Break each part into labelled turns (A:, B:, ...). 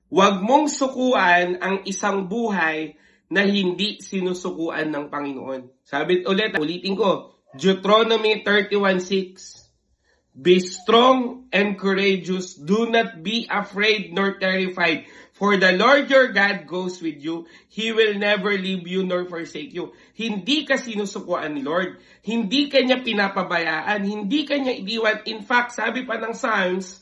A: Huwag mong sukuan ang isang buhay na hindi sinusukuan ng Panginoon. Sabi ulitin ko, Deuteronomy 31:6. Be strong and courageous. Do not be afraid nor terrified. For the Lord your God goes with you. He will never leave you nor forsake you. Hindi ka sinusukuan ni Lord. Hindi ka niya pinapabayaan. Hindi ka niya iniwan. In fact, sabi pa ng Psalms,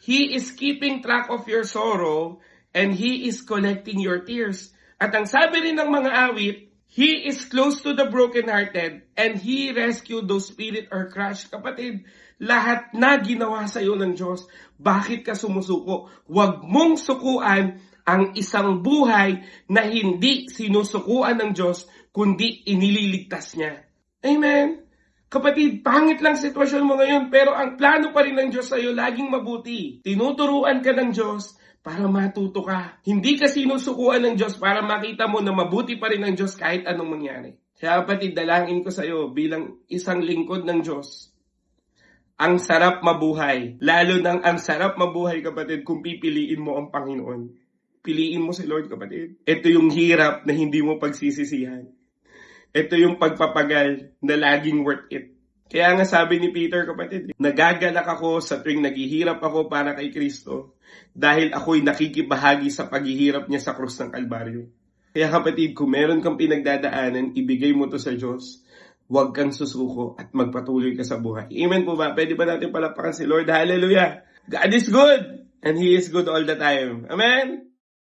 A: He is keeping track of your sorrow and He is collecting your tears. At ang sabi rin ng mga awit, He is close to the brokenhearted and He rescued those spirit or crushed. Kapatid, lahat na ginawa sa iyo ng Diyos. Bakit ka sumusuko? Huwag mong sukuan ang isang buhay na hindi sinusukuan ng Diyos, kundi inililigtas niya. Amen? Kapatid, pangit lang sitwasyon mo ngayon, pero ang plano pa rin ng Diyos sa iyo laging mabuti. Tinuturuan ka ng Diyos para matuto ka. Hindi ka sinusukuan ng Diyos para makita mo na mabuti pa rin ng Diyos kahit anong mangyari. Kaya kapatid, dalangin ko sa iyo bilang isang lingkod ng Diyos. Ang sarap mabuhay. Lalo nang ang sarap mabuhay, kapatid, kung pipiliin mo ang Panginoon. Piliin mo si Lord, kapatid. Ito yung hirap na hindi mo pagsisisihan. Ito yung pagpapagal na laging worth it. Kaya nga sabi ni Peter, kapatid, nagagalak ako sa tuwing naghihirap ako para kay Kristo dahil ako'y nakikibahagi sa paghihirap niya sa krus ng Kalbaryo. Kaya kapatid, kung meron kang pinagdadaanan, ibigay mo to sa Diyos. Huwag kang susuko at magpatuloy ka sa buhay. Amen po ba? Pwede ba natin palapakan si Lord? Hallelujah! God is good! And He is good all the time. Amen?